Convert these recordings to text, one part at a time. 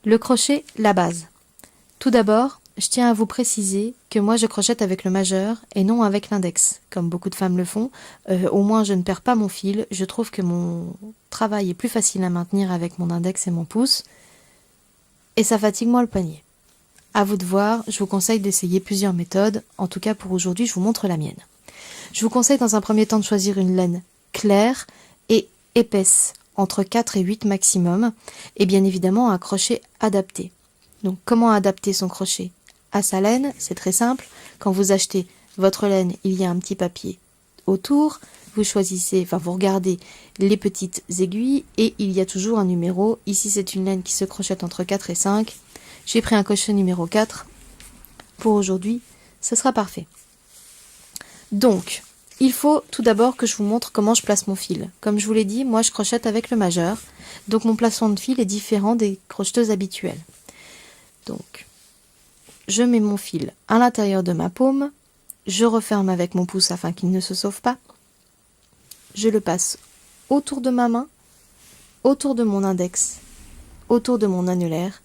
Le crochet, la base. Tout d'abord, je tiens à vous préciser que moi je crochète avec le majeur et non avec l'index, comme beaucoup de femmes le font. Au moins je ne perds pas mon fil, je trouve que mon travail est plus facile à maintenir avec mon index et mon pouce, et ça fatigue moins le poignet. À vous de voir, je vous conseille d'essayer plusieurs méthodes, en tout cas pour aujourd'hui je vous montre la mienne. Je vous conseille dans un premier temps de choisir une laine claire et épaisse, entre 4 et 8 maximum, et bien évidemment un crochet adapté. Donc comment adapter son crochet à sa laine? C'est très simple. Quand vous achetez votre laine, il y a un petit papier autour. Vous choisissez, enfin vous regardez les petites aiguilles et il y a toujours un numéro. Ici c'est une laine qui se crochette entre 4 et 5. J'ai pris un crochet numéro 4. Pour aujourd'hui, ce sera parfait. Donc, il faut tout d'abord que je vous montre comment je place mon fil. Comme je vous l'ai dit, moi je crochète avec le majeur. Donc mon placement de fil est différent des crocheteuses habituelles. Donc, je mets mon fil à l'intérieur de ma paume, je referme avec mon pouce afin qu'il ne se sauve pas, je le passe autour de ma main, autour de mon index, autour de mon annulaire,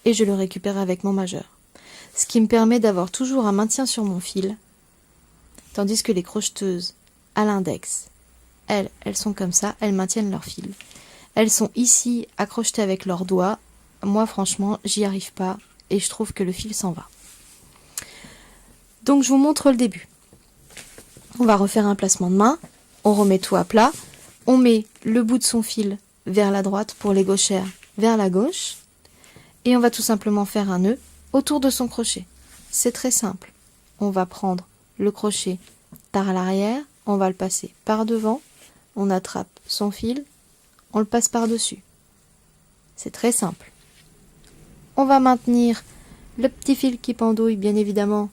et je le récupère avec mon majeur. Ce qui me permet d'avoir toujours un maintien sur mon fil, tandis que les crocheteuses à l'index, elles sont comme ça, elles maintiennent leur fil. Elles sont ici à crocheter avec leurs doigts. Moi, franchement, j'y arrive pas et je trouve que le fil s'en va. Donc, je vous montre le début. On va refaire un placement de main. On remet tout à plat. On met le bout de son fil vers la droite pour les gauchères vers la gauche. Et on va tout simplement faire un nœud autour de son crochet. C'est très simple. On va prendre le crochet par l'arrière. On va le passer par devant. On attrape son fil. On le passe par-dessus. C'est très simple. On va maintenir le petit fil qui pendouille, bien évidemment.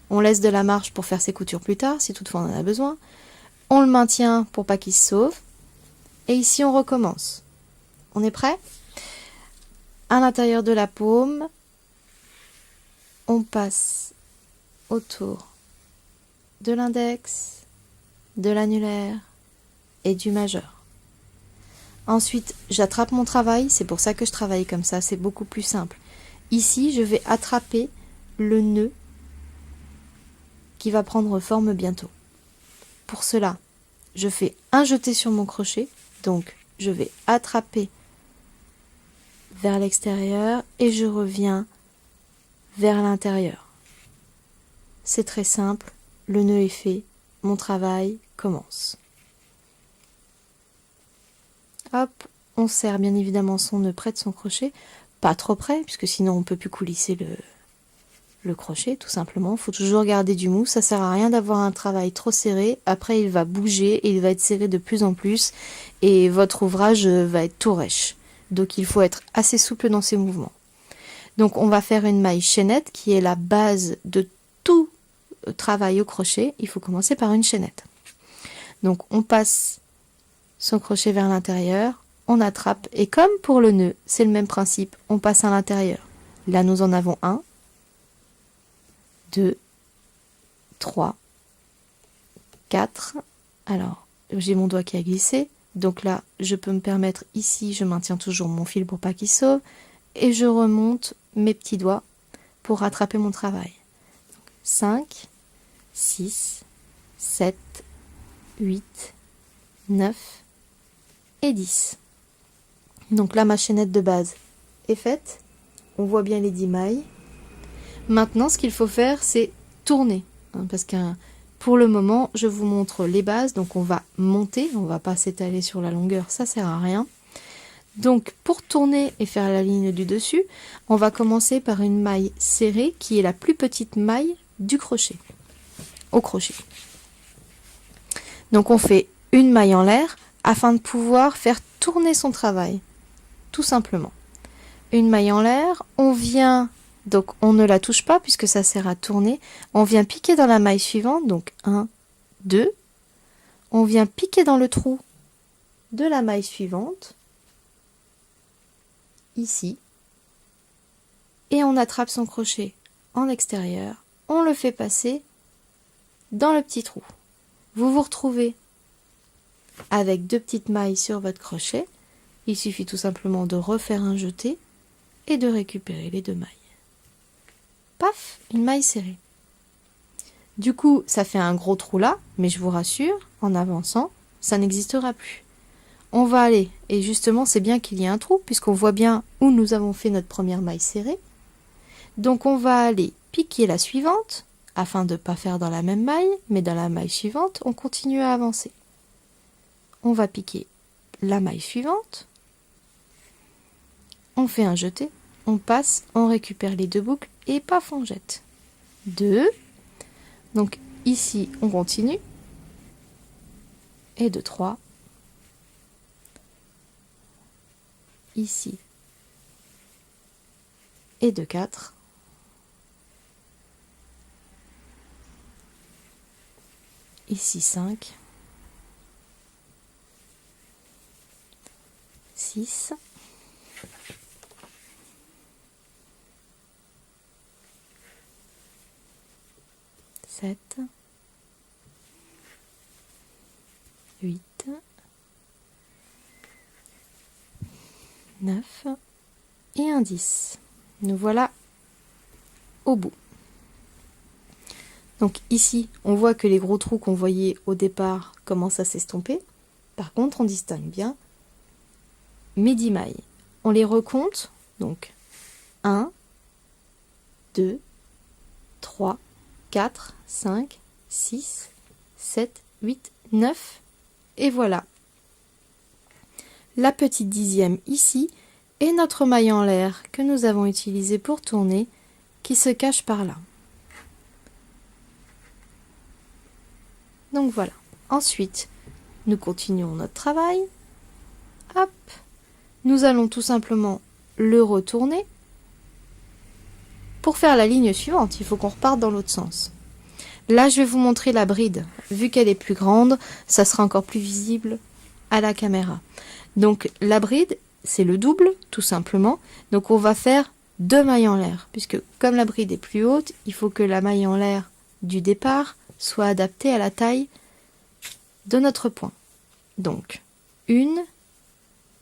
On laisse de la marge pour faire ses coutures plus tard, si toutefois on en a besoin. On le maintient pour pas qu'il se sauve. Et ici, on recommence. On est prêt? À l'intérieur de la paume, on passe autour de l'index, de l'annulaire et du majeur. Ensuite, j'attrape mon travail, c'est pour ça que je travaille comme ça, c'est beaucoup plus simple. Ici, je vais attraper le nœud qui va prendre forme bientôt. Pour cela, je fais un jeté sur mon crochet, donc je vais attraper vers l'extérieur et je reviens vers l'intérieur. C'est très simple, le nœud est fait, mon travail commence. Hop, on serre bien évidemment son nœud près de son crochet, pas trop près, puisque sinon on ne peut plus coulisser le crochet, tout simplement. Il faut toujours garder du mou, ça sert à rien d'avoir un travail trop serré, après il va bouger et il va être serré de plus en plus, et votre ouvrage va être tout rêche. Donc il faut être assez souple dans ses mouvements. Donc on va faire une maille chaînette, qui est la base de tout travail au crochet. Il faut commencer par une chaînette. Donc on passe son crochet vers l'intérieur, on attrape, et comme pour le nœud, c'est le même principe, on passe à l'intérieur. Là, nous en avons 1, 2, 3, 4. Alors, j'ai mon doigt qui a glissé, donc là, je peux me permettre, ici, je maintiens toujours mon fil pour pas qu'il sauve, et je remonte mes petits doigts pour rattraper mon travail. 5, 6, 7, 8, 9, et 10. Donc là, ma chaînette de base est faite. On voit bien les 10 mailles. Maintenant, ce qu'il faut faire, c'est tourner. Parce que pour le moment, je vous montre les bases. Donc on va monter. On ne va pas s'étaler sur la longueur. Ça ne sert à rien. Donc pour tourner et faire la ligne du dessus, on va commencer par une maille serrée qui est la plus petite maille du crochet. Au crochet. Donc on fait une maille en l'air afin de pouvoir faire tourner son travail, tout simplement. Une maille en l'air, on vient, donc on ne la touche pas puisque ça sert à tourner, on vient piquer dans la maille suivante, donc 1, 2, on vient piquer dans le trou de la maille suivante, ici, et on attrape son crochet en extérieur, on le fait passer dans le petit trou. Vous vous retrouvez avec 2 petites mailles sur votre crochet. Il suffit tout simplement de refaire un jeté et de récupérer les 2 mailles. Paf, une maille serrée. Du coup, ça fait un gros trou là, mais je vous rassure, en avançant, ça n'existera plus. On va aller, et justement c'est bien qu'il y ait un trou, puisqu'on voit bien où nous avons fait notre première maille serrée. Donc on va aller piquer la suivante, afin de ne pas faire dans la même maille, mais dans la maille suivante, on continue à avancer. On va piquer la maille suivante, on fait un jeté, on passe, on récupère les 2 boucles, et paf, on jette. 2, donc ici on continue, et de 3, ici, et de 4, ici 5, 6, 7, 8, 9 et un 10. Nous voilà au bout. Donc ici, on voit que les gros trous qu'on voyait au départ commencent à s'estomper. Par contre, on distingue bien mes 10 mailles. On les recompte, donc 1, 2, 3, 4, 5, 6, 7, 8, 9, et voilà. La petite 10e ici, et notre maille en l'air que nous avons utilisée pour tourner, qui se cache par là. Donc voilà. Ensuite, nous continuons notre travail. Hop. Nous allons tout simplement le retourner. Pour faire la ligne suivante, il faut qu'on reparte dans l'autre sens. Là, je vais vous montrer la bride. Vu qu'elle est plus grande, ça sera encore plus visible à la caméra. Donc la bride, c'est le double, tout simplement. Donc on va faire 2 mailles en l'air, puisque comme la bride est plus haute, il faut que la maille en l'air du départ soit adaptée à la taille de notre point. Donc 1,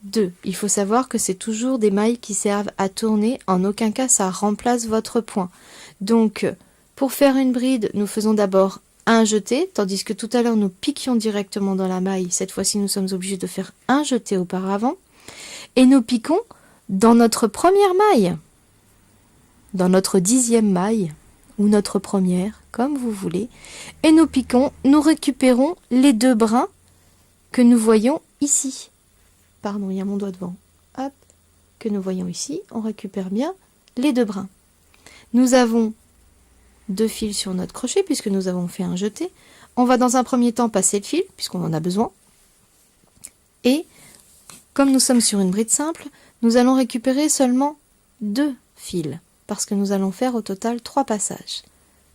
2. Il faut savoir que c'est toujours des mailles qui servent à tourner, en aucun cas ça remplace votre point. Donc pour faire une bride, nous faisons d'abord un jeté, tandis que tout à l'heure nous piquions directement dans la maille. Cette fois-ci nous sommes obligés de faire un jeté auparavant, et nous piquons dans notre première maille, dans notre 10e maille, ou notre première, comme vous voulez, et nous piquons, nous récupérons les 2 brins que nous voyons ici. Pardon, il y a mon doigt devant. Hop, que nous voyons ici, on récupère bien les 2 brins. Nous avons 2 fils sur notre crochet, puisque nous avons fait un jeté. On va dans un premier temps passer le fil, puisqu'on en a besoin. Et, comme nous sommes sur une bride simple, nous allons récupérer seulement 2 fils, parce que nous allons faire au total 3 passages.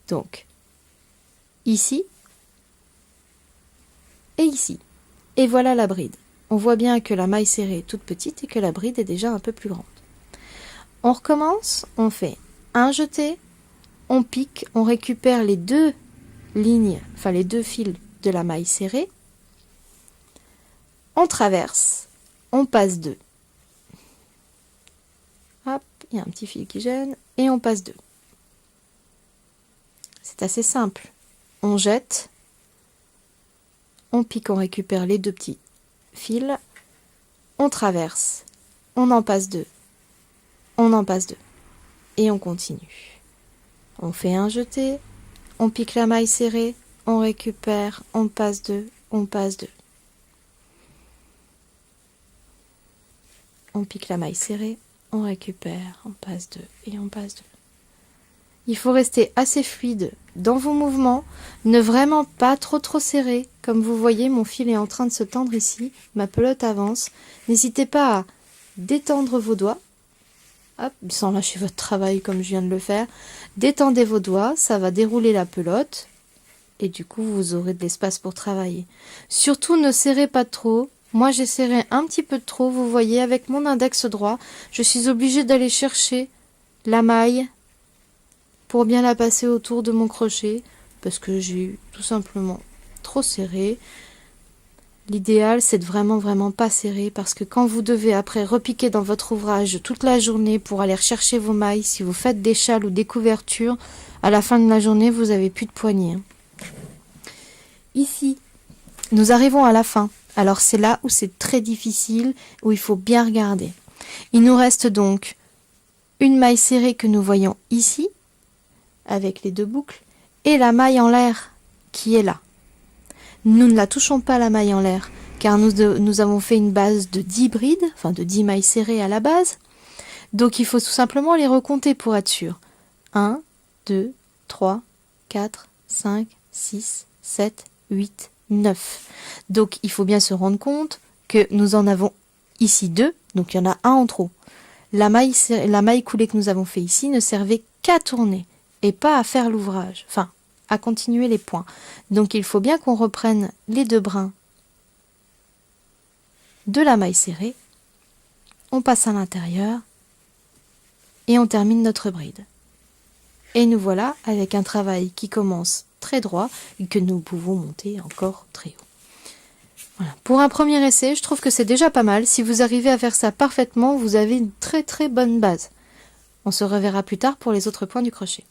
Donc, ici, et ici. Et voilà la bride. On voit bien que la maille serrée est toute petite et que la bride est déjà un peu plus grande. On recommence, on fait un jeté, on pique, on récupère les 2 lignes, enfin les 2 fils de la maille serrée, on traverse, on passe 2. Hop, il y a un petit fil qui gêne, et on passe 2. C'est assez simple. On jette, on pique, on récupère les 2 petits fils, on traverse, on en passe 2, on en passe 2, et on continue. On fait un jeté, on pique la maille serrée, on récupère, on passe 2, on passe 2. On pique la maille serrée, on récupère, on passe 2 et on passe 2. Il faut rester assez fluide dans vos mouvements, ne vraiment pas trop serré. Comme vous voyez, mon fil est en train de se tendre ici, ma pelote avance. N'hésitez pas à détendre vos doigts, hop, sans lâcher votre travail comme je viens de le faire. Détendez vos doigts, ça va dérouler la pelote et du coup vous aurez de l'espace pour travailler. Surtout ne serrez pas trop. Moi j'ai serré un petit peu de trop, vous voyez, avec mon index droit, je suis obligée d'aller chercher la maille pour bien la passer autour de mon crochet, parce que j'ai tout simplement trop serré. L'idéal, c'est de vraiment pas serrer parce que quand vous devez après repiquer dans votre ouvrage toute la journée pour aller rechercher vos mailles, si vous faites des châles ou des couvertures, à la fin de la journée, vous avez plus de poignée. Ici, nous arrivons à la fin. Alors c'est là où c'est très difficile, où il faut bien regarder. Il nous reste donc une maille serrée que nous voyons ici, avec les 2 boucles, et la maille en l'air qui est là. Nous ne la touchons pas la maille en l'air, car nous avons fait une base de 10 brides, enfin de 10 mailles serrées à la base. Donc il faut tout simplement les recompter pour être sûr. 1, 2, 3, 4, 5, 6, 7, 8, 9. Donc il faut bien se rendre compte que nous en avons ici 2, donc il y en a un en trop. La maille coulée que nous avons fait ici ne servait qu'à tourner et pas à faire l'ouvrage, enfin à continuer les points. Donc il faut bien qu'on reprenne les 2 brins de la maille serrée, on passe à l'intérieur et on termine notre bride. Et nous voilà avec un travail qui commence très droit et que nous pouvons monter encore très haut. Voilà. Pour un premier essai, je trouve que c'est déjà pas mal. Si vous arrivez à faire ça parfaitement, vous avez une très bonne base. On se reverra plus tard pour les autres points du crochet.